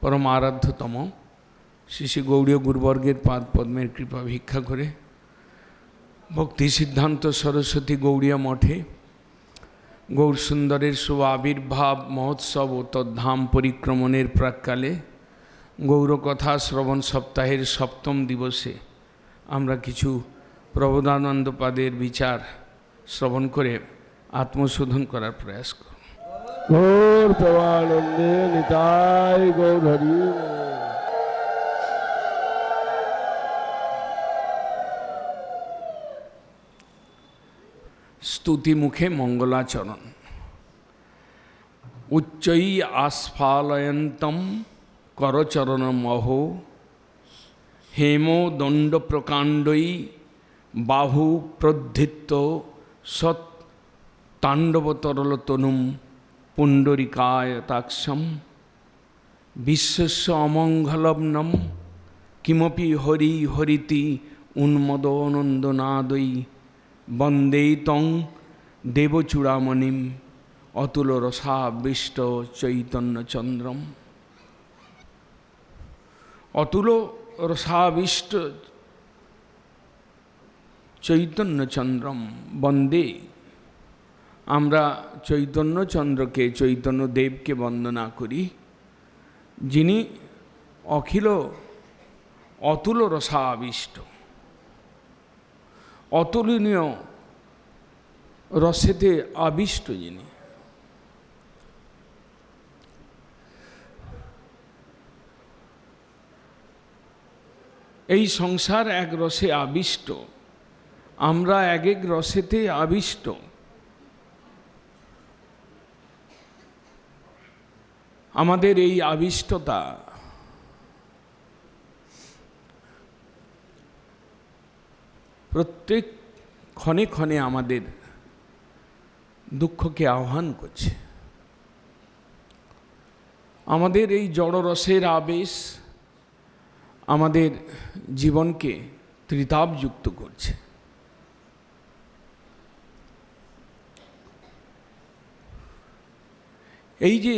परम आराध्यतम श्री श्री गौड़ीय गुरुवर्गेर पाद पद्मेर कृपा भिक्षा करे भक्ति सिद्धांत सरस्वती गौड़िया मठे गौर सुंदरेर शुभ आविर्भाव महोत्सव ओ तद्धाम परिक्रमणेर प्राक्काले गौरकथा श्रवण सप्ताहेर सप्तम दिवसे आमरा किछु प्रबोधानंदपादेर विचार श्रवण करे आत्मशोधन करार प्रयास करी। गौर प्रवानंदे निताय गौर हरि। स्तुति मुखे मंगलाचरण उच्चै आस्फालयन्तम करचरण महो हेमो दंड प्रकांडई बाहु प्रधित सत् तांडव तरल तनुम पुंडरीकायताक्षम विश्वस्य अमंगलम्नम किमपि हरि हरिति उन्मदोनंदनादई वंदे तं देवचूड़ामणिम अतुल रसाविष्ट चैतन्य चंद्रम। अतुल रसाविष्ट चैतन्य चंद्रम वंदे आम्रा चैतन्य चंद्र के चैतन्य देव के वंदना करी जिनी अखिल अतुल रसाविष्ट अतुलनीय रसेते आविष्ट जिनी এই সংসার এক রসে আবিষ্ট আমরা এক এক রসেতে আবিষ্ট। আমাদের এই আবিষ্টতা প্রত্যেক ক্ষণে ক্ষণে আমাদের দুঃখকে আহ্বান করছে। আমাদের এই জড়রসের আবেশ আমাদের জীবনকে ত্রিতাপযুক্ত করছে। এই যে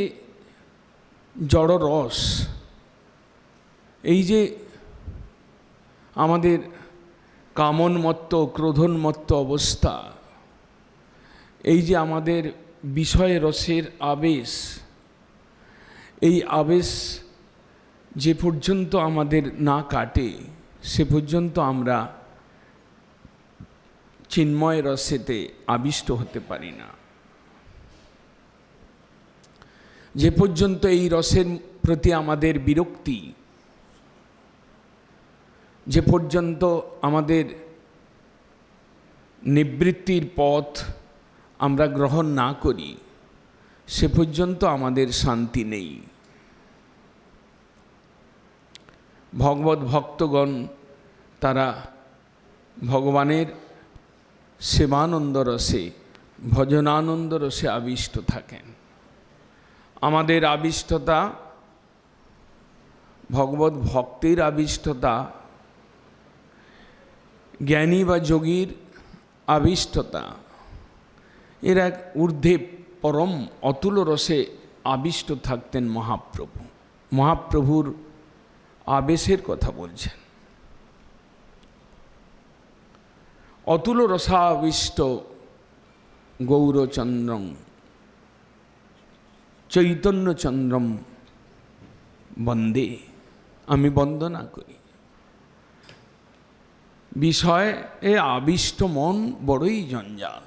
জড় রস এই যে আমাদের কামনমত্ত ক্রোধনমত্ত অবস্থা এই যে আমাদের বিষয় রসের আবেশ এই আবেশ যে পর্যন্ত আমাদের না কাটে সে পর্যন্ত আমরা চিন্ময় রসেতে আবিষ্ট হতে পারি না। যে পর্যন্ত এই রসের প্রতি আমাদের বিরক্তি যে পর্যন্ত আমাদের নিবৃত্তির পথ আমরা গ্রহণ না করি সে পর্যন্ত আমাদের শান্তি নেই। ভগবত ভক্তগণ তারা ভগবানের সেবানন্দ রসে ভজনানন্দ রসে আবিষ্ট থাকেন। আমাদের আবিষ্টতা ভগবত ভক্তির আবিষ্টতা জ্ঞানী বা যোগীর আবিষ্টতা এর এক ঊর্ধ্বে পরম অতুল রসে আবিষ্ট থাকতেন মহাপ্রভু। মহাপ্রভুর আবেশের কথা বলছেন। অতুল রসাবিষ্ট গৌরচন্দ্রম চৈতন্য চন্দ্রম বন্দে আমি বন্দনা করি। বিষয়ে আবিষ্ট মন বড়ই জঞ্জাল।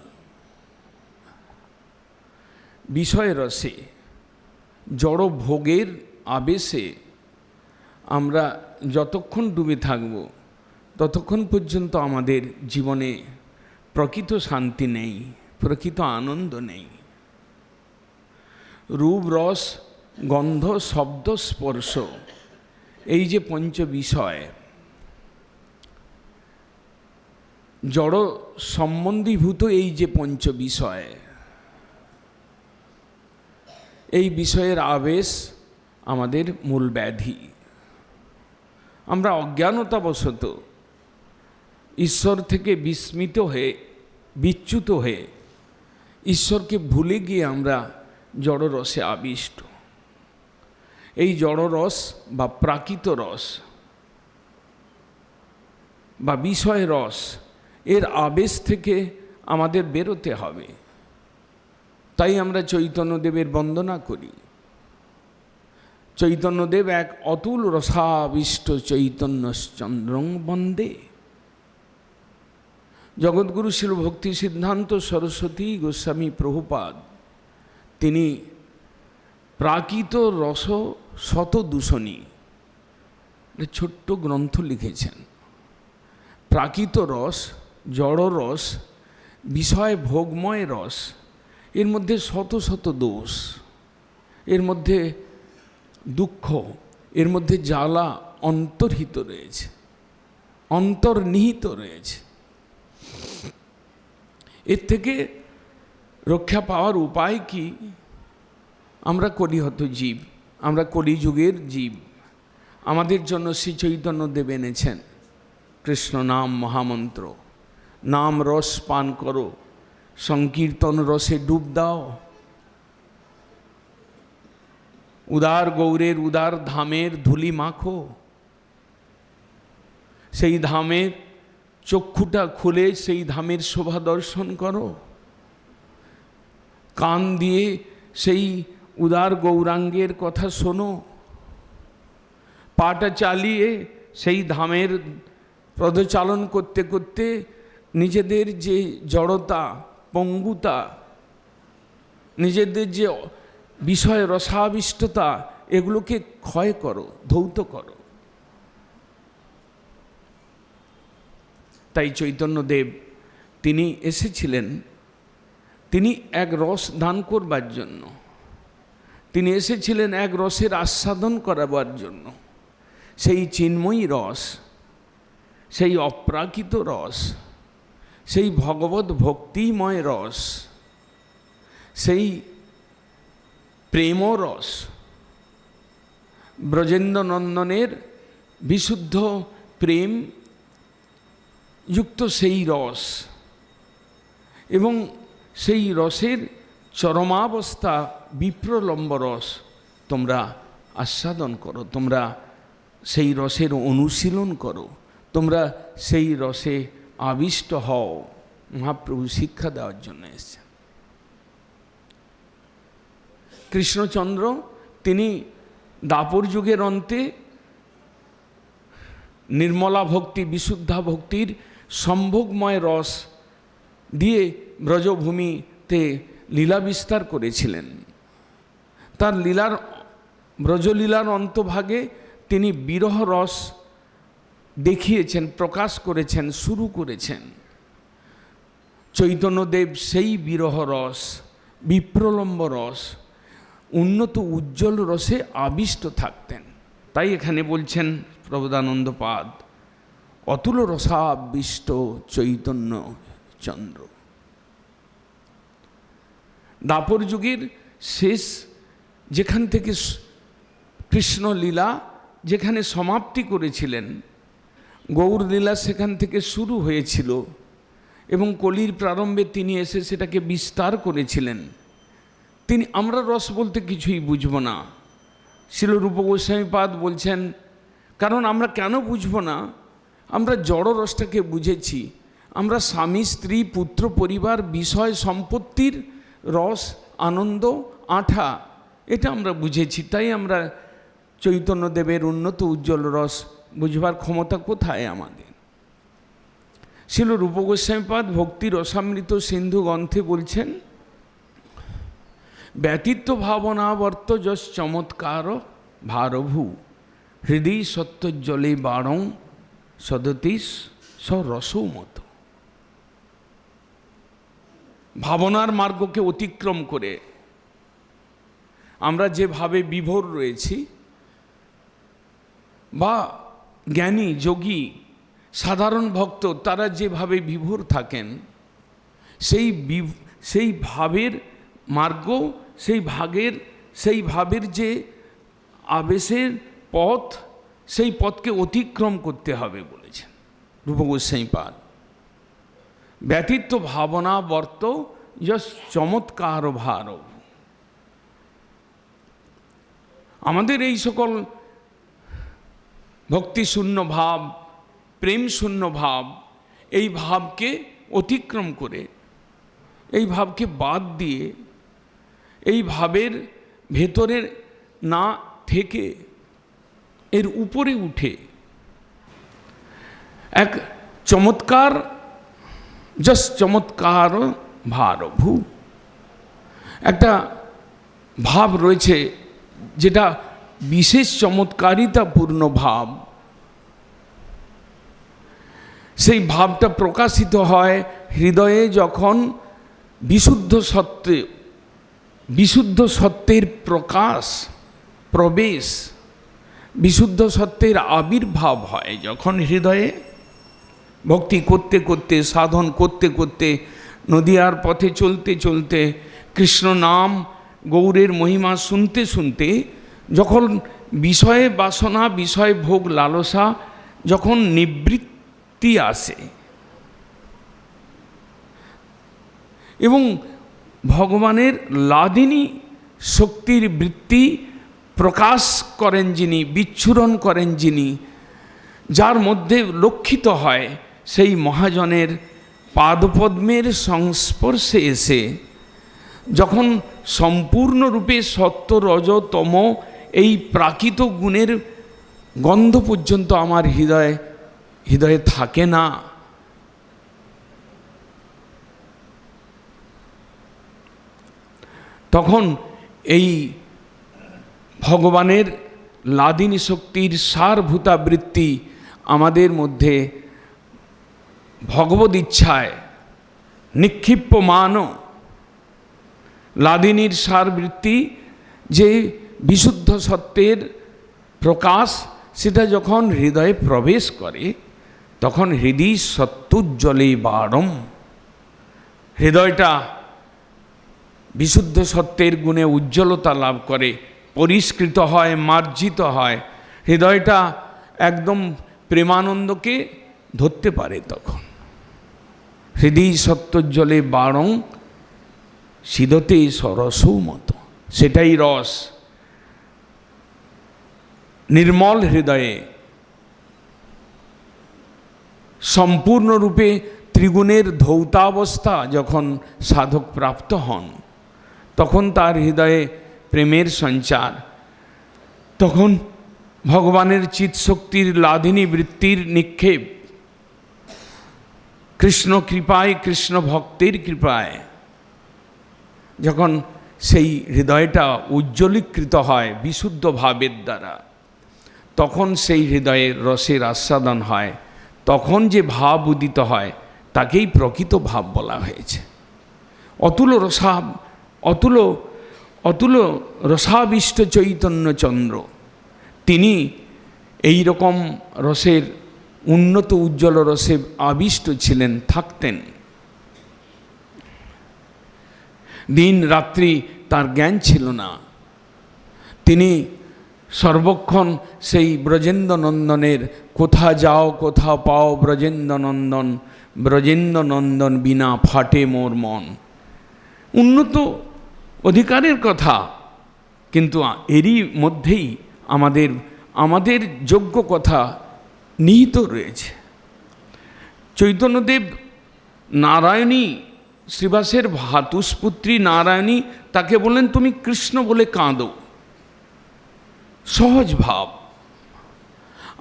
বিষয় রসে জড় ভোগের আবেশে আমরা যতক্ষণ ডুবে থাকব ততক্ষণ পর্যন্ত আমাদের জীবনে প্রকৃত শান্তি নেই, প্রকৃত আনন্দ নেই। রূপ রস গন্ধ শব্দ স্পর্শ এই যে পঞ্চ বিষয় জড় সম্বন্ধীভূত এই যে পঞ্চ বিষয় এই বিষয়ের আবেশ আমাদের মূল ব্যাধি। আমরা অজ্ঞানতাবশত ঈশ্বর থেকে বিস্মিত হয়ে বিচ্যুত হয়ে ঈশ্বরকে ভুলে গিয়ে আমরা জড়রসে আবিষ্ট। এই জড়রস বা প্রাকৃত রস বা বিষয় রস, এর আবেশ থেকে আমাদের বেরোতে হবে। তাই আমরা চৈতন্যদেবের বন্দনা করি। চৈতন্যদেব এক অতুল রসাবিষ্ট চৈতন্যশ্চন্দ্রং বন্দে। জগৎগুরু শিল ভক্তি সিদ্ধান্ত সরস্বতী গোস্বামী প্রভুপাদ তিনি প্রাকৃত রস শতদূষণী ছোট্ট গ্রন্থ লিখেছেন। প্রাকৃত রস, জড় রস, বিষয় ভোগময় রস, এর মধ্যে শত শত দোষ, এর মধ্যে দুঃখ, এর মধ্যে জ্বালা অন্তর্হিত রয়েছে, অন্তর্নিহিত রয়েছে। এর থেকে রক্ষা পাওয়ার উপায় কি? আমরা কলিহত জীব, আমরা কলিযুগের জীব। আমাদের জন্য শ্রী চৈতন্যদেব এনেছেন কৃষ্ণ নাম মহামন্ত্র। নাম রস পান করো, সংকীর্তন রসে ডুব দাও, উদার গৌরের উদার ধামের ধুলি মাখো। সেই ধামের চক্ষুটা খুলে সেই ধামের শোভা দর্শন করো। কান দিয়ে সেই উদার গৌরাঙ্গের কথা শোনো। পাটা চালিয়ে সেই ধামের পদচালন করতে করতে নিজেদের যে জড়তা, পঙ্গুতা, নিজেদের যে বিষয় রসাবিষ্টতা, এগুলোকে ক্ষয় করো, ধৌত করো। তাই চৈতন্যদেব তিনি এসেছিলেন, তিনি এক রস দান করবার জন্য, তিনি এসেছিলেন এক রসের আস্বাদন করাবার জন্য। সেই চিন্ময়ী রস, সেই অপ্রাকৃত রস, সেই ভগবত ভক্তিময় রস, সেই প্রেম রস, ব্রজেন্দ্র নন্দনের বিশুদ্ধ প্রেম যুক্ত সেই রস, এবং সেই রসের চরমাবস্থা বিপ্রলম্ব রস তোমরা আস্বাদন করো, তোমরা সেই রসের অনুশীলন করো, তোমরা সেই রসে আবিষ্ট হও। মহাপ্রভু শিক্ষা দেওয়ার জন্য এসেছেন। কৃষ্ণচন্দ্র তিনি দাপর যুগের অন্তে নির্মলা ভক্তি, বিশুদ্ধা ভক্তির সম্ভোগময় রস দিয়ে ব্রজভূমিতে লীলা বিস্তার করেছিলেন। তার লীলার, ব্রজলীলার অন্তভাগে তিনি বিরহ রস দেখিয়েছেন, প্রকাশ করেছেন, শুরু করেছেন। চৈতন্যদেব সেই বিরহ রস, বিপ্রলম্ব রস, উন্নত উজ্জ্বল রসে আবিষ্ট থাকতেন। তাই এখানে বলছেন প্রবোধানন্দ পাদ, অতুল রসাবিষ্ট চৈতন্য চন্দ্র। দাপর যুগের শেষ, যেখান থেকে কৃষ্ণ লীলা যেখানে সমাপ্তি করেছিলেন, গৌর লীলা সেখান থেকে শুরু হয়েছিল এবং কলির প্রারম্ভে তিনি এসে সেটাকে বিস্তার করেছিলেন। তিনি, আমরা রস বলতে কিছুই বুঝব না, শিল রূপ গোস্বামীপাদ বলছেন, কারণ আমরা কেন বুঝব না? আমরা জড় রসটাকে বুঝেছি, আমরা স্বামী স্ত্রী পুত্র পরিবার বিষয় সম্পত্তির রস, আনন্দ, আঠা, এটা আমরা বুঝেছি। তাই আমরা চৈতন্যদেবের উন্নত উজ্জ্বল রস বুঝবার ক্ষমতা কোথায় আমাদের? শিল রূপ গোস্বামীপাদ ভক্তি রসামৃত সিন্ধু গ্রন্থে বলছেন, ব্যতীত ভাবনাবর্ত যশ চমৎকার ভারভূ হৃদয় সত্যজ্জলে বারং সদতীশ সরসৌ মত। ভাবনার মার্গকে অতিক্রম করে আমরা যেভাবে বিভোর রয়েছি, বা জ্ঞানী যোগী সাধারণ ভক্ত তারা যেভাবে বিভোর থাকেন, সেই ভাবের মার্গ, সেই ভাবের যে আবেশের পথ, সেই পথকে অতিক্রম করতে হবে বলেছেন রূপ গোস্বামীপাদ। ব্যতীত ভাবনা বর্ত যশ চমৎকার ভারব। আমাদের এই সকল ভক্তিশূন্য ভাব, প্রেম শূন্য ভাব, এই ভাবকে অতিক্রম করে, এই ভাবকে বাদ দিয়ে, এই ভাবের ভেতরে না থেকে এর উপরে উঠে এক চমৎকার, যশ চমৎকার ভারভূ একটা ভাব রয়েছে, যেটা বিশেষ চমৎকারিতাপূর্ণ ভাব। সেই ভাবটা প্রকাশিত হয় হৃদয়ে যখন বিশুদ্ধ সত্যের প্রকাশ, প্রবেশ, বিশুদ্ধ সত্যের আবির্ভাব হয়। যখন হৃদয়ে ভক্তি করতে করতে, সাধন করতে করতে, নদিয়ার পথে চলতে চলতে, কৃষ্ণ নাম গৌরের মহিমা শুনতে শুনতে, যখন বিষয়ে বাসনা, বিষয় ভোগ লালসা যখন নিবৃত্তি আসে এবং ভগবানের লাদিনী শক্তির বৃত্তি প্রকাশ করেন যিনি, বিচ্ছুরণ করেন যিনি, যার মধ্যে লক্ষিত হয়, সেই মহাজনের পাদপদ্মের সংস্পর্শে এসে যখন সম্পূর্ণরূপে সত্য রজ তম এই প্রাকৃত গুণের গন্ধ পর্যন্ত আমার হৃদয়ে থাকে না, তখন এই ভগবানের লাদিনী শক্তির সারভূতাবৃত্তি আমাদের মধ্যে ভগবদ ইচ্ছায় নিক্ষিপ্যমান লাদিনীর সারবৃত্তি, যে বিশুদ্ধ সত্যের প্রকাশ, সেটা যখন হৃদয়ে প্রবেশ করে, তখন হৃদয় সত্যুজ্জ্বলে বারম, হৃদয়টা বিশুদ্ধ সত্যের গুণে উজ্জ্বলতা লাভ করে, পরিষ্কৃত হয়, মার্জিত হয়, হৃদয়টা একদম প্রেমানন্দকে ধরতে পারে। তখন হৃদয় সত্যজ্জলে বারং সিদতে সরসৌ মতো, সেটাই রস। নির্মল হৃদয়ে সম্পূর্ণরূপে ত্রিগুণের ধৌতাবস্থা যখন সাধক প্রাপ্ত হন, তখন তার হৃদয়ে প্রেমের সঞ্চার, তখন ভগবানের চিৎশক্তির লাদিনী বৃত্তির নিক্ষেপ, কৃষ্ণ কৃপায়, কৃষ্ণ ভক্তির কৃপায় যখন সেই হৃদয়টা উজ্জ্বলীকৃত হয় বিশুদ্ধ ভাবের দ্বারা, তখন সেই হৃদয়ে রসের আস্বাদন হয়। তখন যে ভাব উদিত হয় তাকেই প্রকৃত ভাব বলা হয়েছে। অতুল রসাবিষ্ট চৈতন্যচন্দ্র, তিনি এই রকম রসের উন্নত উজ্জ্বল রসে আবিষ্ট ছিলেন, থাকতেন। দিন রাত্রি তার জ্ঞান ছিল না, তিনি সর্বক্ষণ সেই ব্রজেন্দ্র নন্দনের কোথা যাও কোথা পাও ব্রজেন্দ্র নন্দন, ব্রজেন্দ্র নন্দন বিনা ফাটে মোর মন। উন্নত অধিকারের কথা, কিন্তু এরই মধ্যেই আমাদের যোগ্য কথা নিহিত রয়েছে। চৈতন্যদেব নারায়ণী, শ্রীবাসের ভাতুষপুত্রী নারায়ণী, তাকে বললেন তুমি কৃষ্ণ বলে কাঁদো। সহজ ভাব।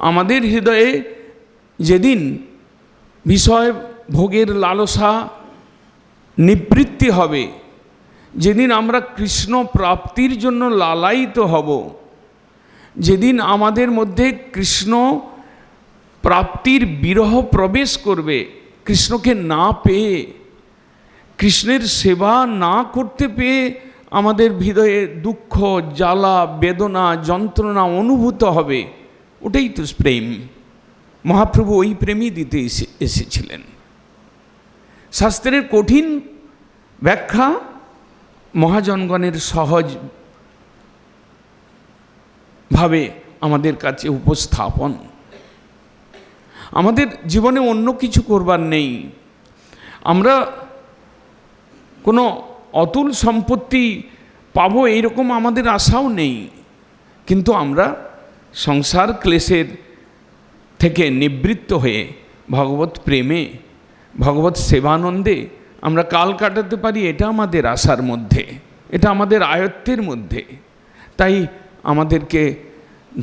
আমাদের হৃদয়ে যেদিন বিষয় ভোগের লালসা নিবৃত্তি হবে, যেদিন আমরা কৃষ্ণ প্রাপ্তির জন্য লালায়িত হব, যেদিন আমাদের মধ্যে কৃষ্ণ প্রাপ্তির বিরহ প্রবেশ করবে, কৃষ্ণকে না পেয়ে, কৃষ্ণের সেবা না করতে পেয়ে আমাদের হৃদয়ে দুঃখ, জ্বালা, বেদনা, যন্ত্রণা অনুভূত হবে, ওটাই তো প্রেম। মহাপ্রভু ওই প্রেমই দিতে এসেছিলেন। শাস্ত্রের কঠিন ব্যাখ্যা মহাজনগণের সহজ ভাবে আমাদের কাছে উপস্থাপন। আমাদের জীবনে অন্য কিছু করবার নেই। আমরা কোনো অতুল সম্পত্তি পাবো এইরকম আমাদের আশাও নেই, কিন্তু আমরা সংসার ক্লেশের থেকে নিবৃত্ত হয়ে ভগবত প্রেমে, ভগবত সেবানন্দে আমরা কাল কাটাতে পারি, এটা আমাদের আশার মধ্যে, এটা আমাদের আয়ত্তের মধ্যে। তাই আমাদেরকে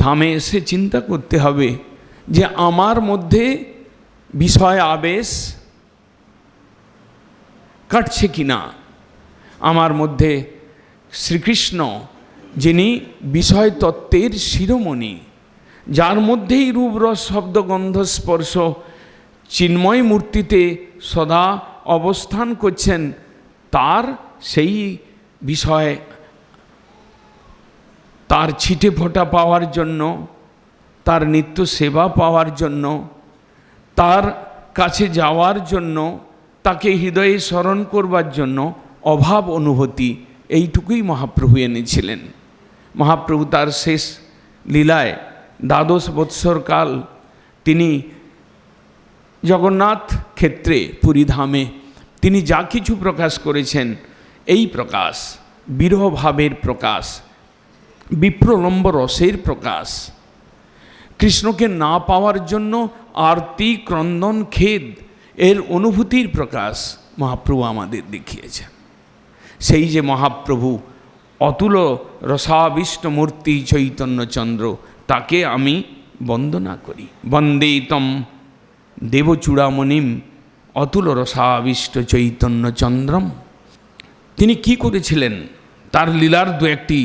ধামে এসে চিন্তা করতে হবে যে আমার মধ্যে বিষয় আবেশ কাটছে কি না, আমার মধ্যে শ্রীকৃষ্ণ যিনি বিষয় তত্ত্বের শিরোমণি, যার মধ্যেই রূপ রস শব্দ গন্ধ স্পর্শ চিন্ময় মূর্তিতে সদা অবস্থান করছেন, তার সেই বিষয়, তার ছিটে ফোঁটা পাওয়ার জন্য, তার নিত্য সেবা পাওয়ার জন্য, তার কাছে যাওয়ার জন্য, তাকে হৃদয়ে স্মরণ করবার জন্য অভাব অনুভূতি এইটুকুই মহাপ্রভু এনেছিলেন। মহাপ্রভু তার শেষ লীলায় 12 বৎসরকাল তিনি জগন্নাথ ক্ষেত্রে পুরীধামে তিনি যা কিছু প্রকাশ করেছেন, এই প্রকাশ বিরহ ভাবের প্রকাশ, বিপ্রলম্ব রসের প্রকাশ, কৃষ্ণকে না পাওয়ার জন্য আরতি ক্রন্দন খেদ এর অনুভূতির প্রকাশ মহাপ্রভু আমাদের দেখিয়েছেন। সেই যে মহাপ্রভু অতুল রসাবিষ্ট মূর্তি চৈতন্যচন্দ্র, তাকে আমি বন্দনা করি। বন্দে তম দেবচূড়ামণিম অতুল রসাবিষ্ট চৈতন্যচন্দ্রম। তিনি কি করেছিলেন তার লীলার দু একটি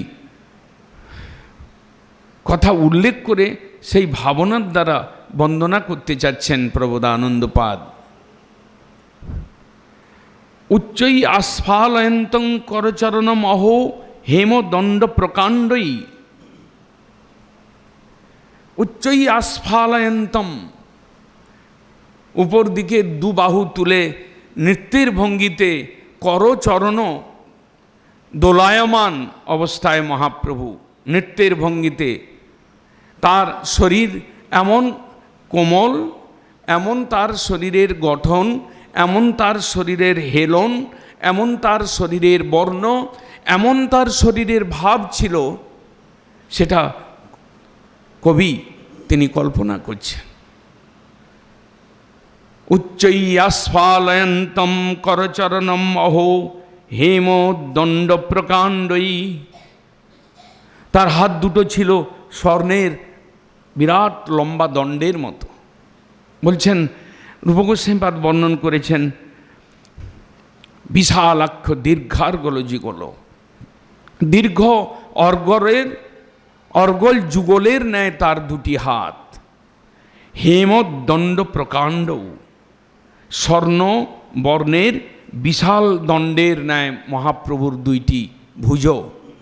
কথা উল্লেখ করে সেই ভাবনার দ্বারা বন্দনা করতে চাচ্ছেন প্রবোধানন্দপাদ। উচ্চৈ আস্ফালয়ন্তং করচরণম অহো হেমদণ্ড প্রকাণ্ডই। উচ্চৈ আস্ফালয়ন্তম, উপর দিকে দু বাহু তুলে নৃত্যের ভঙ্গিতে করচরণ দোলায়মান অবস্থায় মহাপ্রভু নৃত্যের ভঙ্গিতে, তার শরীর এমন কোমল, এমন তার শরীরের গঠন, এমন তার শরীরের হেলন, এমন তার শরীরের বর্ণ, এমন তার শরীরের ভাব ছিল, সেটা কবি তিনি কল্পনা করছেন। উচ্চৈ আস্ফালয়ন্তম করচরণম অহো হেম দণ্ড প্রকাণ্ডই। তার হাত দুটো ছিল স্বর্ণের বিরাট লম্বা দণ্ডের মতো। বলছেন রূপগোস্বামীপাদ বর্ণন করেছেন, বিশালাক্ষ দীর্ঘার্গল যুগল, দীর্ঘ অর্গল যুগলের ন্যায় তার দুটি হাত, হেমদণ্ড প্রকাণ্ড, স্বর্ণ বর্ণের বিশাল দণ্ডের ন্যায় মহাপ্রভুর দুইটি ভুজ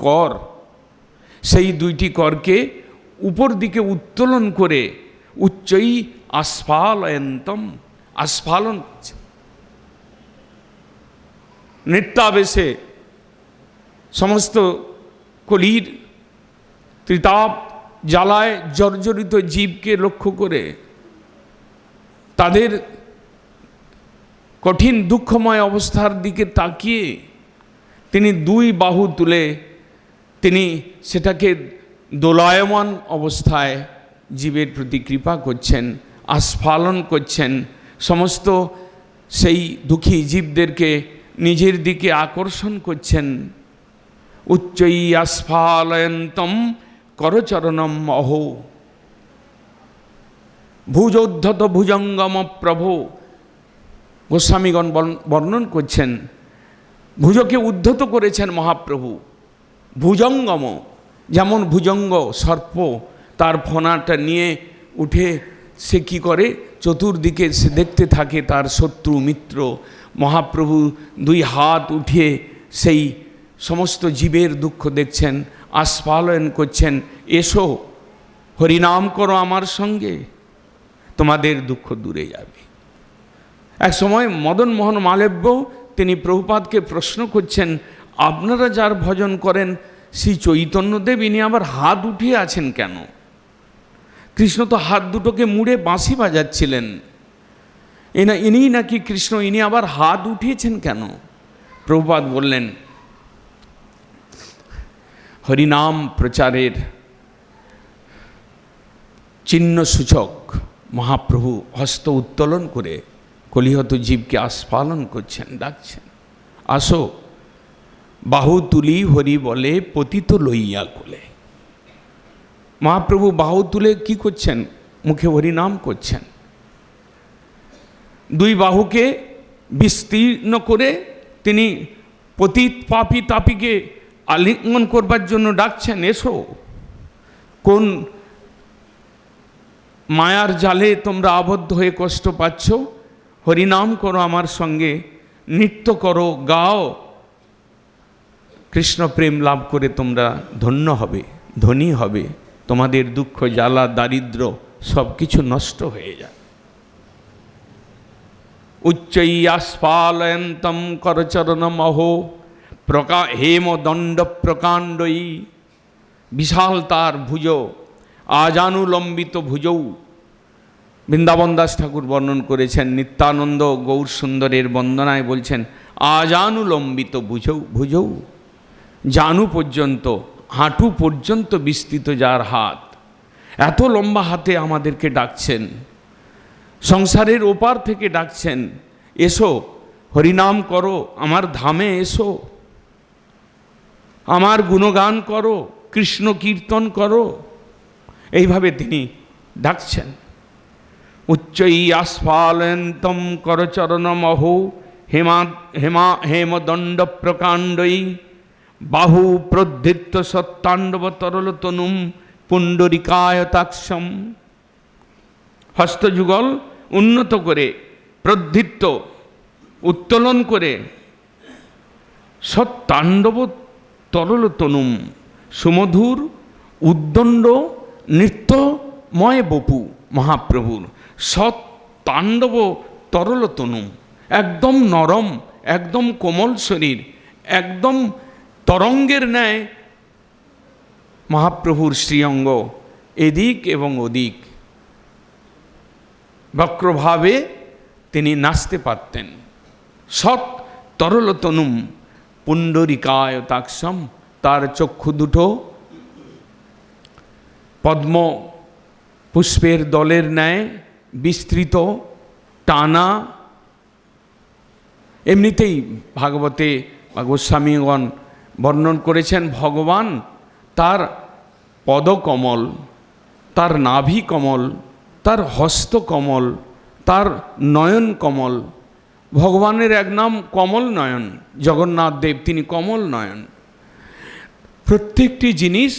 কর, সেই দুইটি করকে উপর দিকে উত্তোলন করে উচ্চৈ আস্ফালয়ন্তম, আস্ফালন করছে নৃত্যাবেশে সমস্ত কলির ত্রিতাপ জ্বালায় জর্জরিত জীবকে লক্ষ্য করে, তাদের কঠিন দুঃখময় অবস্থার দিকে তাকিয়ে তিনি দুই বাহু তুলে তিনি সেটাকে দোলায়মান অবস্থায় জীবের প্রতি কৃপা করছেন, আস্ফালন করছেন, সমস্ত সেই দুঃখী জীবদেরকে নিজের দিকে আকর্ষণ করছেন। উচ্চৈ আস্ফালয়ন্তম করচরণম অহো। ভুজোদ্ধত ভুজঙ্গম প্রভো, গোস্বামীগণ বর্ণন করছেন, ভুজকে উদ্ধত করেছেন মহাপ্রভু। ভুজঙ্গম, যেমন ভুজঙ্গ সর্প তার ফণাটা নিয়ে উঠে সে কি করে, চতুর্দিকে সে দেখতে থাকে তার শত্রু মিত্র। মহাপ্রভু দুই হাত উঠিয়ে সেই সমস্ত জীবের দুঃখ দেখছেন, আস্ফালন করছেন, এসো হরিনাম করো আমার সঙ্গে, তোমাদের দুঃখ দূরে যাবে। এক সময় মদন মোহন মালব্য তিনি প্রভুপাদকে প্রশ্ন করছেন, আপনারা যার ভজন করেন শ্রী চৈতন্যদেব ইনি আবার হাত উঠিয়ে আছেন কেন? কৃষ্ণ তো হাত দুটোকে মুড়ে বাঁশি বাজাচ্ছিলেন, ইনি নাকি কৃষ্ণ, ইনি আবার হাত উঠিয়েছেন কেন? প্রভুপাদ বললেন হরিনাম প্রচারের চিহ্ন সূচক মহাপ্রভু হস্ত উত্তোলন করে কলিহত জীবকে আস্ফালন করছেন, ডাকছেন, আসো বাহু তুলি হরি বলে পতিত লইয়া কোলে। মহাপ্রভু বাহু তুলে কি করছেন? মুখে হরিনাম করছেন। দুই বাহুকে বিস্তীর্ণ করে তিনি পতিত পাপী তাপীকে আলিঙ্গন করবার জন্য ডাকছেন, এসো। কোন মায়ার জালে তোমরা আবদ্ধ হয়ে কষ্ট পাচ্ছ? হরিনাম করো, আমার সঙ্গে নৃত্য করো, গাও। কৃষ্ণ প্রেম লাভ করে তোমরা ধন্য হবে, ধনী হবে, তোমাদের দুঃখ জ্বালা দারিদ্র সব কিছু নষ্ট হয়ে যায়। উচ্চৈ আস্ফালয়ন্তম করচরণমহো হেম দণ্ড প্রকাণ্ডই। বিশাল তার ভুজ, আজানুলম্বিত ভুজৌ। বৃন্দাবন দাস ঠাকুর বর্ণন করেছেন, নিত্যানন্দ গৌর সুন্দরের বন্দনায় বলছেন আজানুলম্বিত ভুজৌ। জানু পর্যন্ত, হাঁটু পর্যন্ত বিস্তৃত যার হাত, এত লম্বা হাতে আমাদেরকে ডাকছেন, সংসারের ওপার থেকে ডাকছেন, এসো হরিনাম করো, আমার ধামে এসো, আমার গুণগান করো, কৃষ্ণ কীর্তন করো। এইভাবে তিনি ডাকছেন। উচ্চৈ আস্ফালয়ন্তম করচরণমহো হেমদণ্ড প্রকাণ্ডৈ। বাহু প্রধৃত্য সত্তাণ্ডব তরল তনুম পুণ্ডরিকায়তাক্ষম। হস্তযুগল উন্নত করে, প্রধৃত্য উত্তোলন করে, সত্তাণ্ডব তরল তনুম, সুমধুর উদ্দণ্ড নৃত্যময় বপু মহাপ্রভুর সত্তাণ্ডব তরল তনুম, একদম নরম, একদম কোমল শরীর, একদম তরঙ্গের ন্যায় মহাপ্রভুর শ্রীঅঙ্গ, এদিক এবং ওদিক বক্রভাবে তিনি নাচতে পারতেন। সৎ তরল তনুম পুণ্ডরিকায়তাক্ষম, তার চক্ষু দুটো পদ্ম পুষ্পের দলের ন্যায় বিস্তৃত, টানা। এমনিতেই ভাগবতে বা গোস্বামীগণ বর্ণন করেছেন, ভগবান তার পদকমল, তার নাভি কমল, তার হস্ত কমল, তার নয়ন কমল। ভগবানের এক নাম কমল নয়ন, জগন্নাথ দেব তিনি কমল নয়ন। প্রত্যেকটি জিনিস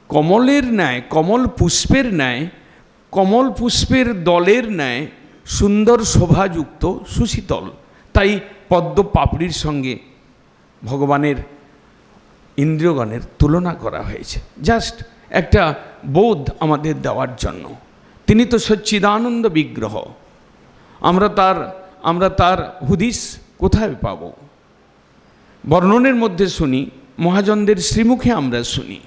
কমলের ন্যায়, কমল পুষ্পের ন্যায়, কমল পুষ্পের দলের ন্যায় সুন্দর শোভাযুক্ত, সুশীতল। তাই পদ্ম পাপড়ির সঙ্গে ভগবানের ইন্দ্রিয়গণের তুলনা করা হয়েছে, জাস্ট একটা বোধ আমাদের দেওয়ার জন্য। তিনি তো সচ্চিদানন্দ বিগ্রহ। আমরা তার হুদিস কোথায় পাব? বর্ণনের মধ্যে শুনি, মহাজনদের শ্রীমুখে আমরা শুনি,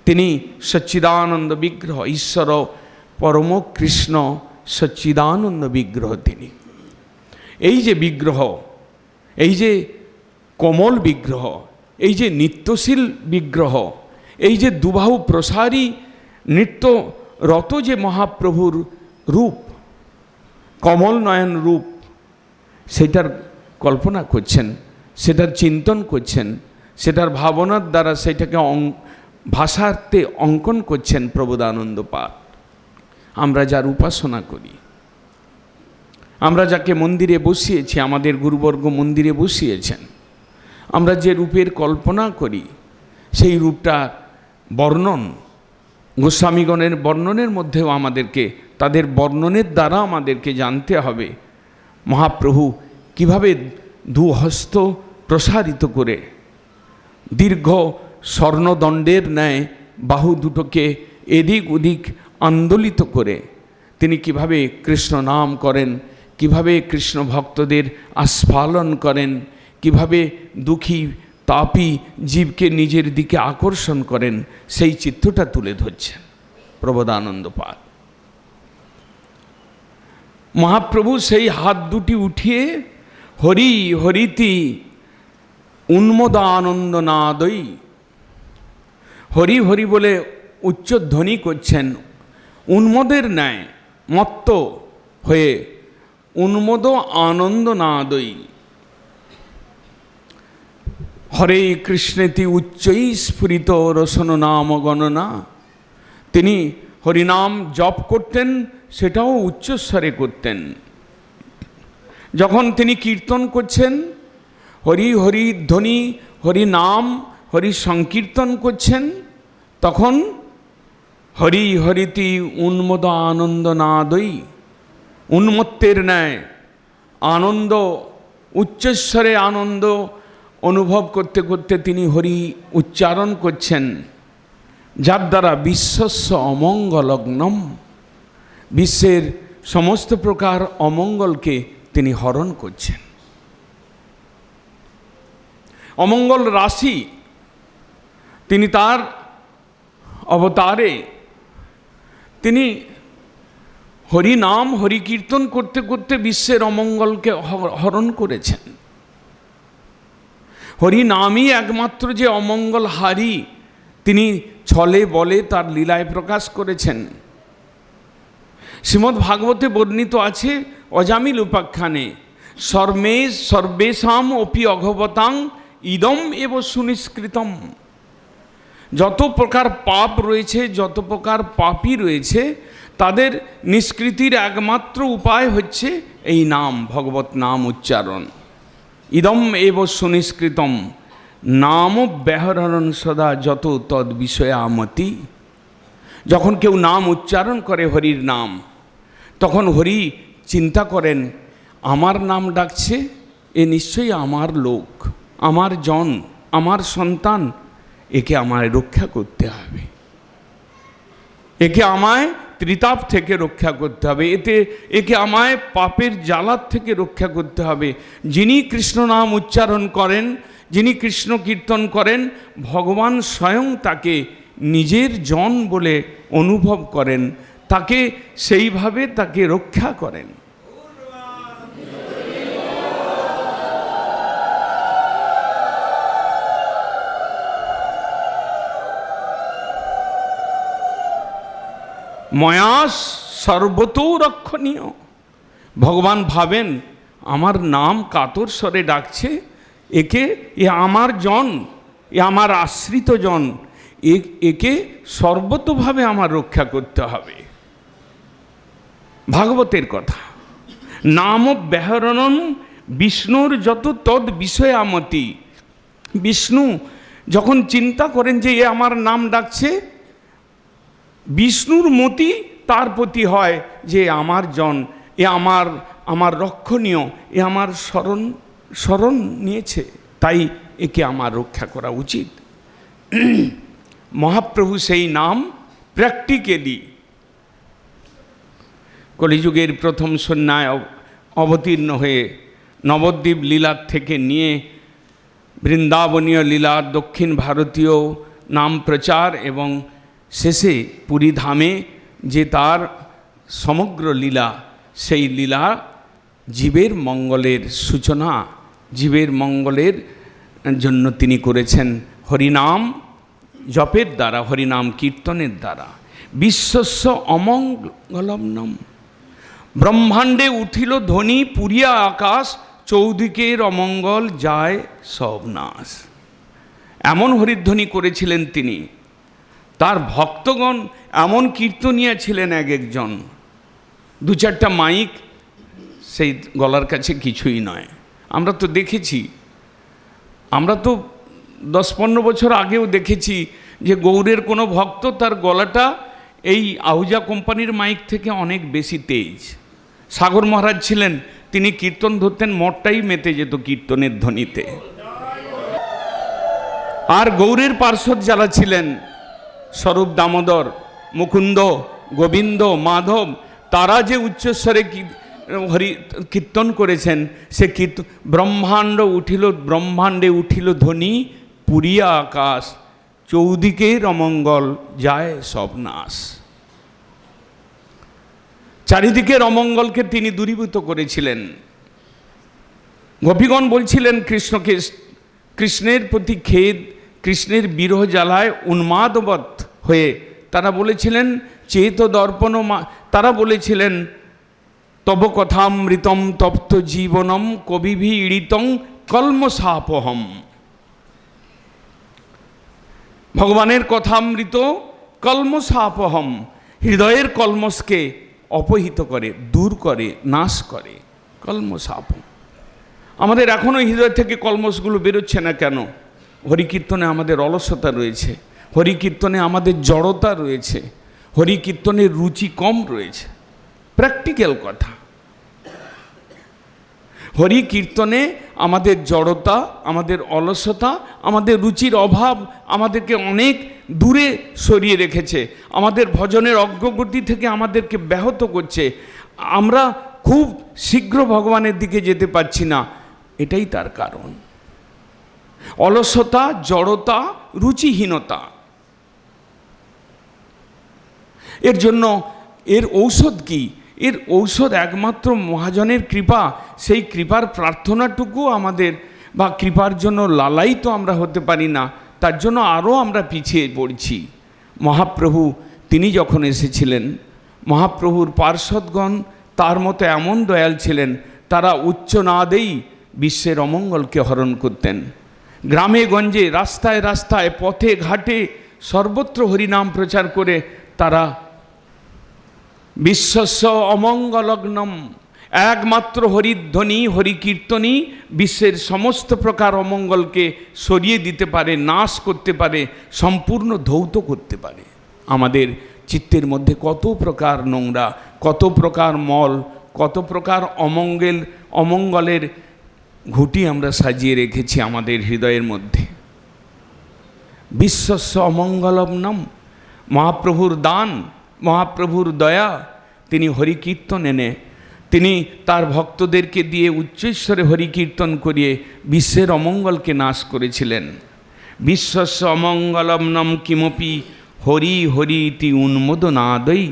তিনি সচ্চিদানন্দ বিগ্রহ, ঈশ্বর পরম কৃষ্ণ সচ্চিদানন্দ বিগ্রহ তিনি। এই যে বিগ্রহ, এই যে কোমল বিগ্রহ, এই যে নিত্যশীল বিগ্রহ, এই যে দুবাহু প্রসারী নৃত্যরত যে মহাপ্রভুর রূপ, কমল নয়ন রূপ, সেটার কল্পনা করছেন, সেটার চিন্তন করছেন, সেটার ভাবনার দ্বারা সেটাকে ভাষাতে অঙ্কন করছেন প্রবোধানন্দ পাঠ। আমরা যার উপাসনা করি, আমরা যাকে মন্দিরে বসিয়েছি, আমাদের গুরুবর্গ মন্দিরে বসিয়েছেন, আমরা যে রূপের কল্পনা করি, সেই রূপটার বর্ণন গোস্বামীগণের বর্ণনের মধ্যেও আমাদেরকে, তাদের বর্ণনের দ্বারা আমাদেরকে জানতে হবে মহাপ্রভু কিভাবে দুহস্ত প্রসারিত করে দীর্ঘ স্বর্ণদণ্ডের ন্যায় বাহু দুটোকে এদিক ওদিক আন্দোলিত করে তিনি কিভাবে কৃষ্ণ নাম করেন, কিভাবে কৃষ্ণ ভক্তদের আস্ফালন করেন, কিভাবে দুঃখী তাপী জীবকে নিজের দিকে আকর্ষণ করেন, সেই চিত্রটা তুলে ধরছেন প্রবোধানন্দ পাদ। মহাপ্রভু সেই হাত দুটি উঠিয়ে হরি হরিতি উন্মদানন্দ নাদই, হরি হরি বলে উচ্চধ্বনি করছেন উন্মদের ন্যায় মত্ত হয়ে, উন্মদ আনন্দ নাদই। হরে কৃষ্ণেতি উচ্চৈ স্ফুরিত রসন নাম গণনা, তিনি হরিনাম জপ করতেন, সেটাও উচ্চস্বরে করতেন। যখন তিনি কীর্তন করছেন, হরি হরি ধ্বনি, হরি নাম, হরি সংকীর্তন করছেন, তখন হরি হরিতি উন্মদ আনন্দ নাদই, উন্মত্তের ন্যায় আনন্দ, উচ্চস্বরে আনন্দ অনুভব করতে করতে তিনি হরি উচ্চারণ করছেন, যার দ্বারা বিশ্বস্য অমঙ্গলগ্নম, বিশ্বের সমস্ত প্রকার অমঙ্গলকে তিনি হরণ করছেন। অমঙ্গল রাশি তিনি তার অবতারে তিনি হরি নাম হরি কীর্তন করতে করতে বিশ্বের অমঙ্গলকে হরণ করেছেন। হরি নামই একমাত্র যে অমঙ্গল হারি, তিনি ছলে বলে তার লীলায় প্রকাশ করেছেন। শ্রীমদ্ ভাগবতে বর্ণিত আছে অজামিল উপাখ্যানে, সর্বেশাম অপি অঘবতাং ইদম এব সুনিষ্কৃতম। যত প্রকার পাপ রয়েছে, যত প্রকার পাপী রয়েছে, তাদের নিষ্কৃতির একমাত্র উপায় হচ্ছে এই নাম, ভগবত নাম উচ্চারণ। ইদম এব সুনিষ্কৃতম নাম ব্যাহরণ সদা যত তদ বিষয়ামতি। যখন কেউ নাম উচ্চারণ করে হরির নাম, তখন হরি চিন্তা করেন আমার নাম ডাকছে, এ নিশ্চয়ই আমার লোক, আমার জন, আমার সন্তান, একে আমায় রক্ষা করতে হবে, একে আমায় ত্রিতাপ থেকে রক্ষা করতে হবে, একে আমায় পাপের জ্বালার থেকে রক্ষা করতে হবে। যিনি কৃষ্ণ নাম উচ্চারণ করেন, যিনি কৃষ্ণ কীর্তন করেন, ভগবান স্বয়ং তাকে নিজের জন বলে অনুভব করেন, তাকে সেইভাবে তাকে রক্ষা করেন। ময়াস সর্বতো রক্ষণীয়। ভগবান ভাবেন আমার নাম কাতর স্বরে ডাকছে, এ আমার জন, এ আমার আশ্রিত জন, একে সর্বতোভাবে আমার রক্ষা করতে হবে। ভাগবতের কথা, নাম ব্যাহরণম বিষ্ণুর যত তদ বিষয়ামতি। বিষ্ণু যখন চিন্তা করেন যে এ আমার নাম ডাকছে, বিষ্ণুর মতি তার প্রতি হয় যে আমার জন, এ আমার রক্ষণীয়, এ আমার শরণ নিয়েছে, তাই একে আমার রক্ষা করা উচিত। মহাপ্রভু সেই নাম প্র্যাকটিক্যালি কলিযুগের প্রথম সন্ধ্যায় অবতীর্ণ হয়ে নবদ্বীপ লীলার থেকে নিয়ে বৃন্দাবনীয় লীলা, দক্ষিণ ভারতীয় নাম প্রচার এবং শেষে পুরী ধামে যে তার সমগ্র লীলা, সেই লীলা জীবের মঙ্গলের সূচনা, জীবের মঙ্গলের জন্য তিনি করেছেন হরিনাম জপের দ্বারা, হরিনাম কীর্তনের দ্বারা। বিশ্বস্য অমঙ্গলম, ব্রহ্মাণ্ডে উঠিল ধ্বনি পুরিয়া আকাশ, চৌদিকের অমঙ্গল যায় সব নাশ। এমন হরিধ্বনি করেছিলেন তিনি, তার ভক্তগণ এমন কীর্তনিয়া ছিলেন এক একজন, দু চারটা মাইক সেই গলার কাছে কিছুই নয়। আমরা তো দেখেছি, আমরা তো 10-15 বছর আগেও দেখেছি যে গৌড়ের কোনো ভক্ত তার গলাটা এই আহুজা কোম্পানির মাইক থেকে অনেক বেশি তেজ। সাগর মহারাজ ছিলেন, তিনি কীর্তন ধরতেন, মঠটাই মেতে যেত কীর্তনের ধ্বনিতে। আর গৌড়ের পার্শ্বদ যারা ছিলেন, স্বরূপ দামোদর, মুকুন্দ, গোবিন্দ, মাধব, তারা যে উচ্চস্বরে হরি কীর্তন করেছেন, সে ব্রহ্মাণ্ডে উঠিল ধ্বনি পুরিয়া আকাশ, চৌদিকের অমঙ্গল যায় সব নাশ। চারিদিকের অমঙ্গলকে তিনি দূরীভূত করেছিলেন। গোপীগণ বলছিলেন কৃষ্ণের প্রতি খেদ, কৃষ্ণের বিরহ জ্বালায় উন্মাদবৎ হয়ে তারা বলেছিলেন চেত দর্পণ, তারা বলেছিলেন তব কথামৃতম তপ্ত জীবনম কবিভি ঈড়িতং কলমসাপহম। ভগবানের কথামৃত কলমসাপহম, হৃদয়ের কলমসকে অপহিত করে, দূর করে, নাশ করে। কলমসাপ, আমাদের এখনও হৃদয় থেকে কলমসগুলো বেরোচ্ছে না কেন? হরিকীর্তনে আমাদের অলসতা রয়েছে, হরিকীর্তনে আমাদের জড়তা রয়েছে, হরিকীর্তনের রুচি কম রয়েছে। প্র্যাকটিক্যাল কথা, হরিকীর্তনে আমাদের জড়তা, আমাদের অলসতা, আমাদের রুচির অভাব আমাদেরকে অনেক দূরে সরিয়ে রেখেছে, আমাদের ভজনের অগ্রগতি থেকে আমাদেরকে ব্যাহত করছে। আমরা খুব শীঘ্র ভগবানের দিকে যেতে পারছি না, এটাই তার কারণ। অলসতা, জড়তা, রুচিহীনতা। এর জন্য এর ঔষধ কি? এর ঔষধ একমাত্র মহাজনের কৃপা। সেই কৃপার প্রার্থনাটুকু আমাদের, বা কৃপার জন্য লালায়িত আমরা হতে পারি না, তার জন্য আরও আমরা পিছিয়ে পড়ছি। মহাপ্রভু তিনি যখন এসেছিলেন, মহাপ্রভুর পার্ষদগণ তার মতো এমন দয়াল ছিলেন, তারা উচ্চ নাদেই বিশ্বের অমঙ্গলকে হরণ করতেন। গ্রামে গঞ্জে, রাস্তায় রাস্তায়, পথে ঘাটে সর্বত্র হরিনাম প্রচার করে তারা বিশ্বস্য অমঙ্গলগ্নম, একমাত্র হরিধ্বনি, হরিকীর্তনই বিশ্বের সমস্ত প্রকার অমঙ্গলকে সরিয়ে দিতে পারে, নাশ করতে পারে, সম্পূর্ণ ধৌত করতে পারে। আমাদের চিত্তের মধ্যে কত প্রকার নোংরা, কত প্রকার মল, কত প্রকার অমঙ্গলের ঘুঁটি আমরা সাজিয়ে রেখেছি আমাদের হৃদয়ের মধ্যে। বিশ্বস্য অমঙ্গলগ্নম, মহাপ্রভুর দান, মহাপ্রভুর দয়া। তিনি হরিকীর্তন এনে তিনি তার ভক্তদেরকে দিয়ে উচ্চৈশ্বরে হরিকীর্তন করিয়ে বিশ্বের অমঙ্গলকে নাশ করেছিলেন। বিশ্বস্য অমঙ্গলগ্নম কিমপি হরি হরি ইতি উন্মোদনাদৈ।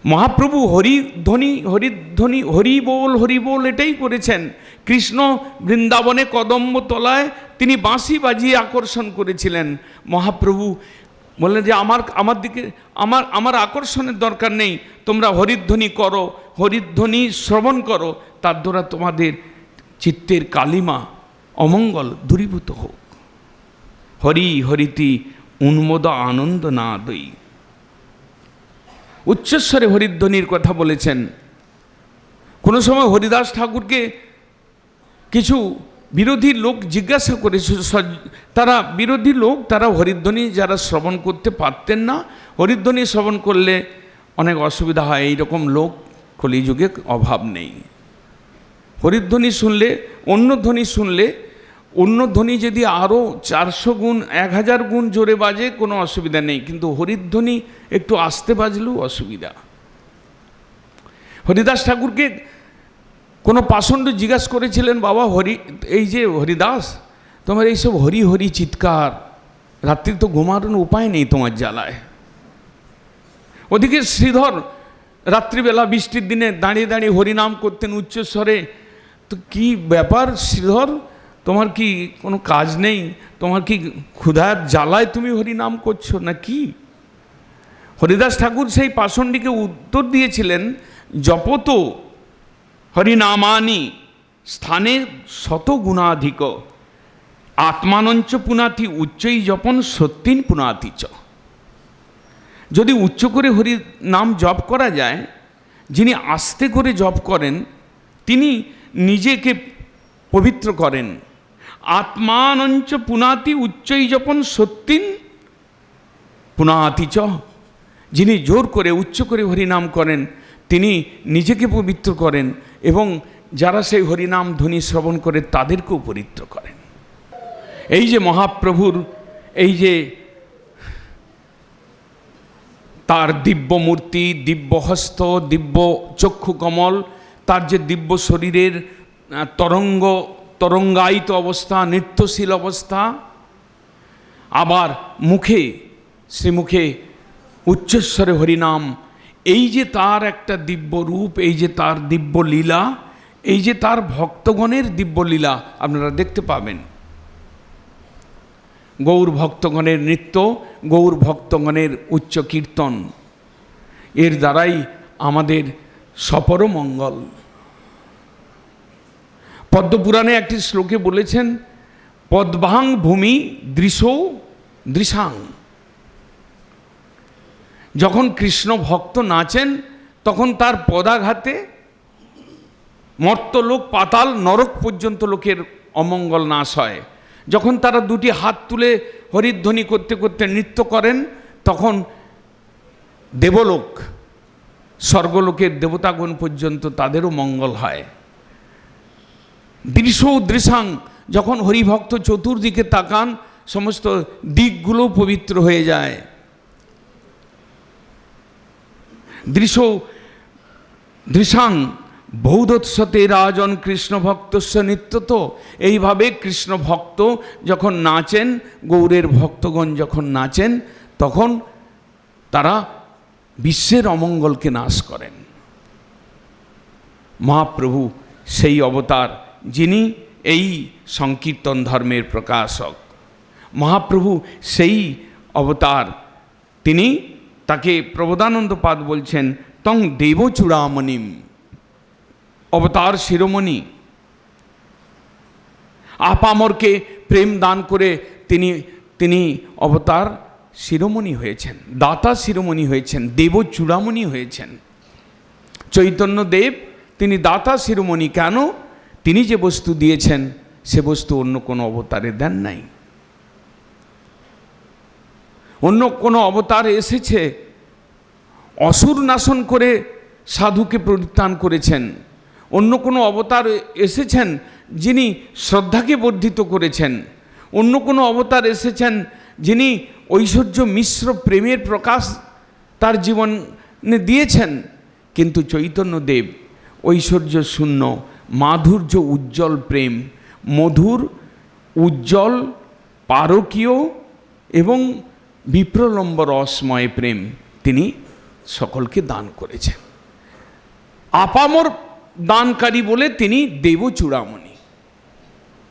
মহাপ্রভু হরিধ্বনি হরিধ্বনি হরি বল এটাই করেছেন। কৃষ্ণ বৃন্দাবনে কদম্ব তলায় তিনি বাঁশি বাজিয়ে আকর্ষণ করেছিলেন। মহাপ্রভু বললেন যে আমার দিকে আমার আকর্ষণের দরকার নেই, তোমরা হরিধ্বনি করো, হরিধ্বনি শ্রবণ করো, তার দ্বারা তোমাদের চিত্তের কালিমা অমঙ্গল দূরীভূত হোক। হরি হরিতি উন্মোদ আনন্দ না দই। উচ্চস্বরে হরিধ্বনির কথা বলেছেন। কোনো সময় হরিদাস ঠাকুরকে কিছু বিরোধী লোক জিজ্ঞাসা করেছে, তারা বিরোধী লোক, তারা হরিধ্বনি যারা শ্রবণ করতে পারতেন না, হরিধ্বনি শ্রবণ করলে অনেক অসুবিধা হয়, এইরকম লোক কলিযুগে অভাব নেই। হরিধ্বনি শুনলে, অন্য ধ্বনি শুনলে, অন্য ধ্বনি যদি আরও 400 গুণ 1000 গুণ জোরে বাজে কোনো অসুবিধা নেই, কিন্তু হরিধ্বনি একটু আস্তে বাজলেও অসুবিধা। হরিদাস ঠাকুরকে কোনো পাষণ্ড জিজ্ঞাসা করেছিলেন, বাবা এই যে হরিদাস, তোমার এইসব হরি হরি চিৎকার, রাত্রি তো ঘুমানোর উপায় নেই তোমার জ্বালায়। ওদিকে শ্রীধর রাত্রিবেলা বৃষ্টির দিনে দাঁড়িয়ে দাঁড়িয়ে হরিনাম করতেন উচ্চস্বরে। তো কি ব্যাপার শ্রীধর, তোমার কি কোনো কাজ নেই? তোমার কি ক্ষুধার জ্বালায় তুমি হরিনাম করছো না কি? হরিদাস ঠাকুর সেই পাষণ্ডীকে উত্তর দিয়েছিলেন, জপত হরিনামানি স্থানে শত গুণাধিক, আত্মানঞ্চ পুনাতি উচ্চই জপন সত্যিন পুনাতি চ। যদি উচ্চ করে হরি নাম জপ করা যায়, যিনি আস্তে করে জপ করেন তিনি নিজেকে পবিত্র করেন। আত্মানঞ্চ পুনাতি উচ্চই জপন সত্যিন পুনাতি চ। যিনি জোর করে উচ্চ করে হরিনাম করেন তিনি নিজেকে পবিত্র করেন এবং যারা সেই হরিনাম ধ্বনি শ্রবণ করে তাদেরকেও পবিত্র করেন। এই যে মহাপ্রভুর এই যে তার দিব্য মূর্তি, দিব্য হস্ত, দিব্য চক্ষু কমল, তার যে দিব্য শরীরের তরঙ্গায়িত অবস্থা, নৃত্যশীল অবস্থা, আবার মুখে শ্রীমুখে উচ্চস্বরে হরিনাম, এই যে তার একটা দিব্য রূপ, এই যে তার দিব্য লীলা, এই যে তার ভক্তগণের দিব্যলীলা আপনারা দেখতে পাবেন। গৌর ভক্তগণের নৃত্য, গৌর ভক্তগণের উচ্চ কীর্তন, এর দ্বারাই আমাদের সপর মঙ্গল। পদ্মপুরাণে একটি শ্লোকে বলেছেন, পদ্মাং ভূমি দৃশো দৃশাং। যখন কৃষ্ণ ভক্ত নাচেন তখন তার পদাঘাতে মর্তলোক, পাতাল, নরক পর্যন্ত লোকের অমঙ্গল নাশ হয়। যখন তারা দুটি হাত তুলে হরিধ্বনি করতে করতে নৃত্য করেন তখন দেবলোক, স্বর্গলোকের দেবতাগণ পর্যন্ত তাদেরও মঙ্গল হয়। দৃশো দৃশাং, যখন হরিভক্ত চতুর্দিকে তাকান সমস্ত দিকগুলো পবিত্র হয়ে যায়। দৃশো দৃশাং বৌদ্ধৎসতে রাজন কৃষ্ণ ভক্তস্য নিত্যত। এইভাবে কৃষ্ণ ভক্ত যখন নাচেন, গৌরের ভক্তগণ যখন নাচেন, তখন তারা বিশ্বের অমঙ্গলকে নাশ করেন। মহাপ্রভু সেই অবতার, যিনি এই সংকীর্তন ধর্মের প্রকাশক। মহাপ্রভু সেই অবতার, তিনি, তাকে প্রবোধানন্দ পাদ বলছেন তং দেবচূড়ামণিম, অবতার শিরোমণি। আপামরকে প্রেম দান করে তিনি অবতার শিরোমণি হয়েছেন, দাতা শিরোমণি হয়েছেন, দেবচূড়ামণি হয়েছেন। চৈতন্য দেব তিনি দাতা শিরোমণি। কেন? তিনি যে বস্তু দিয়েছেন সে বস্তু অন্য কোনো অবতারে দেন নাই। অন্য কোনো অবতার এসেছে অসুর নাশন করে সাধুকে পরিত্রাণ করেছেন। অন্য কোনো অবতার এসেছেন যিনি শ্রদ্ধাকে বর্ধিত করেছেন। অন্য কোনো অবতার এসেছেন যিনি ঐশ্বর্য মিশ্র প্রেমের প্রকাশ তার জীবনে দিয়েছেন। কিন্তু চৈতন্যদেব ঐশ্বর্য শূন্য, মাধুর্য উজ্জ্বল প্রেম, মধুর উজ্জ্বল পারকীয় এবং বিপ্রলম্ব রসময় প্রেম তিনি সকলকে দান করেছেন। আপামর দানকারী বলে তিনি দেবচূড়ামণি,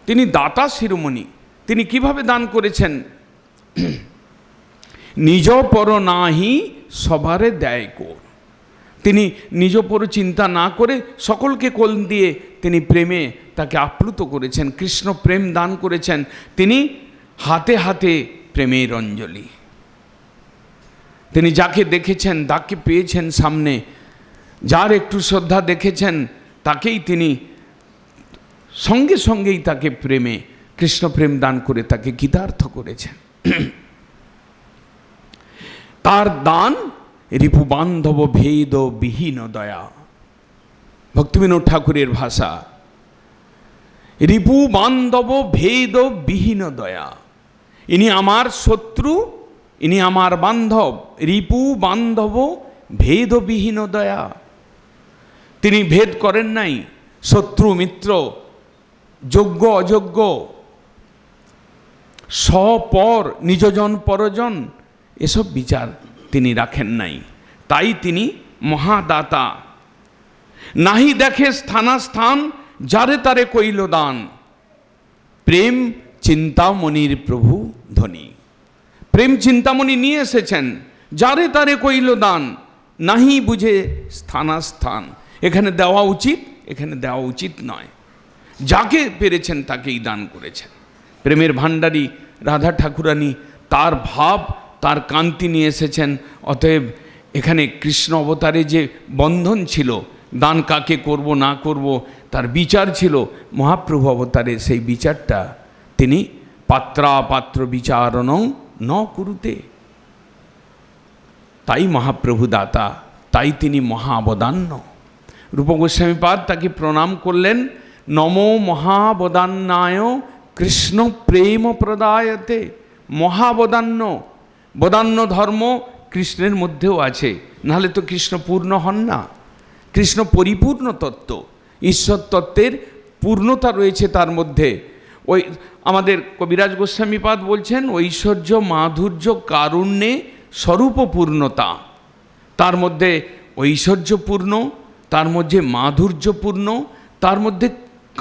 তিনি দাতা শিরোমণি। তিনি কিভাবে দান করেছেন? নিজ পর নাহি সবারে দেয় কোর। তিনি নিজ পর চিন্তা না করে সকলকে কোল দিয়ে তিনি প্রেমে তাকে আপ্লুত করেছেন। কৃষ্ণ প্রেম দান করেছেন। তিনি হাতে হাতে প্রেমের অঞ্জলি। তিনি যাকে দেখেছেন, যাকে পেয়েছেন সামনে, যার একটু শ্রদ্ধা দেখেছেন, তাকেই তিনি সঙ্গে সঙ্গেই তাকে প্রেমে, কৃষ্ণ প্রেম দান করে তাকে গীতার্থ করেছেন। তার দান রিপু বান্ধব ভেদ বিহীন দয়া। ভক্তিবিনোদ ঠাকুরের ভাষা, রিপু বান্ধব ভেদ বিহীন দয়া। ইনি আমার শত্রু, ইনি আমার বান্ধব। রিপু বান্ধব ভেদবিহীন দয়া। তিনি ভেদ করেন নাই, শত্রু মিত্র, যোগ্য অযোগ্য, স্বপর, নিজজন পরজন, এসব বিচার তিনি রাখেন নাই। তাই তিনি মহাদাতা। নাহি দেখে স্থানাস্থান, যারে তারে কইল দান। প্রেম চিন্তামণির প্রভু ধনী। প্রেম চিন্তামণি নিয়ে এসেছেন, যারে তারে কইল দান। নাহি বুঝে স্থানাস্থান, এখানে দেওয়া উচিত, এখানে দেওয়া উচিত নয়। যাকে পেরেছেন তাকেই দান করেছেন। প্রেমের ভাণ্ডারী রাধা ঠাকুরানী তার ভাব, তার কান্তি নিয়ে এসেছেন। অতএব এখানে কৃষ্ণ অবতারে যে বন্ধন ছিল, দান কাকে করব না করব তার বিচার ছিল, মহাপ্রভু অবতারে সেই বিচারটা তিনি পাত্রাপাত্র বিচারণ ন কুরুতে। তাই মহাপ্রভু দাতা, তাই তিনি মহাবদান্য। রূপ গোস্বামীপাদ তাকে প্রণাম করলেন, নমো মহাবদান্যায় কৃষ্ণ প্রেম প্রদায়তে। মহাবদান্য, বদান্য ধর্ম কৃষ্ণের মধ্যেও আছে, নাহলে তো কৃষ্ণ পূর্ণ হন না। কৃষ্ণ পরিপূর্ণ তত্ত্ব, ঈশ্বর তত্ত্বের পূর্ণতা রয়েছে তার মধ্যে। ওই আমাদের কবিরাজ গোস্বামীপাদ বলছেন, ঐশ্বর্য মাধুর্য কারুণ্যে স্বরূপ পূর্ণতা। তার মধ্যে ঐশ্বর্যপূর্ণ, তার মধ্যে মাধুর্যপূর্ণ, তার মধ্যে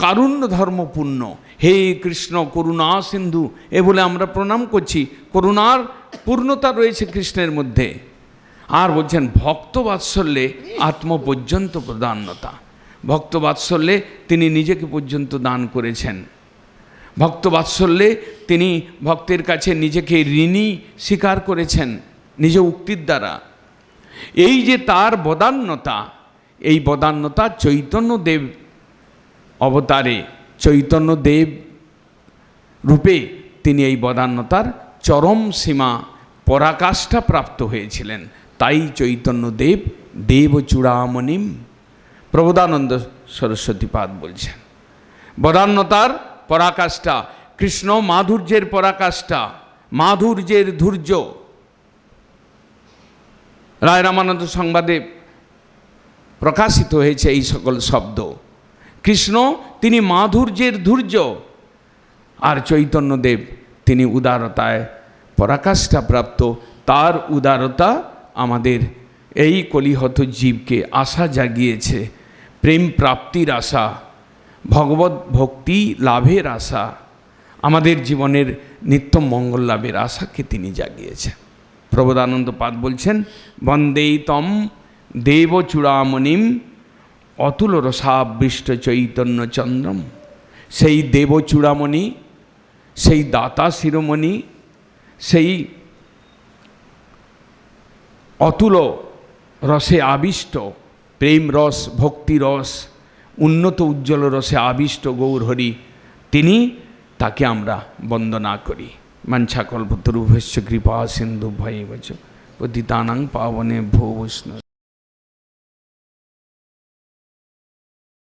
কারুণ্য ধর্মপূর্ণ, হে কৃষ্ণ করুণা সিন্ধু, এ বলে আমরা প্রণাম করছি। করুণার পূর্ণতা রয়েছে কৃষ্ণের মধ্যে। আর বলছেন ভক্তবাৎসল্যে আত্মপর্যন্ত প্রদান্যতা, ভক্তবাৎসল্যে তিনি নিজেকে পর্যন্ত দান করেছেন। ভক্তবাৎসল্যে তিনি ভক্তের কাছে নিজেকে ঋণী স্বীকার করেছেন নিজ উক্তির দ্বারা। এই যে তার বদান্যতা, এই বদান্যতা চৈতন্যদেব অবতারে, চৈতন্যদেব রূপে তিনি এই বদান্যতার চরম সীমা পরাকাষ্ঠা প্রাপ্ত হয়েছিলেন। তাই চৈতন্যদেব দেব চূড়ামণিম, প্রবোধানন্দ সরস্বতীপাদ বলছেন বদান্যতার পরাকাষ্ঠা। কৃষ্ণ মাধুর্যের পরাকাষ্ঠা, মাধুর্যের ধৈর্য। রায় রামানন্দ সংবাদে প্রকাশিত হয়েছে এই সকল শব্দ। কৃষ্ণ তিনি মাধুর্যের ধৈর্য, আর চৈতন্যদেব তিনি উদারতায় পরাকাষ্ঠা প্রাপ্ত। তার উদারতা আমাদের এই কলিহত জীবকে আশা জাগিয়েছে, প্রেম প্রাপ্তির আশা, ভগবত ভক্তি লাভের আশা, আমাদের জীবনের নিত্য মঙ্গল লাভের আশাকে তিনি জাগিয়েছেন। প্রবোধানন্দ পাদ বলছেন বন্দেই তম দেব চূড়ামণিম অতুল রসাবৃষ্ট চৈতন্য চন্দ্রম। সেই দেব চূড়ামণি, সেই দাতা শিরোমণি, সেই অতুল রসে আবিষ্ট, প্রেম রস, ভক্তি রস, উন্নত উজ্জ্বল রসে আবিষ্ট গৌরহরি, তিনি, তাকে আমরা বন্দনা করি। মঞ্চাকল্পতরুভ্যশ্চ কৃপা সিন্ধু ভয়েবচ পতিতানাং পাবনে ভো বৈষ্ণব।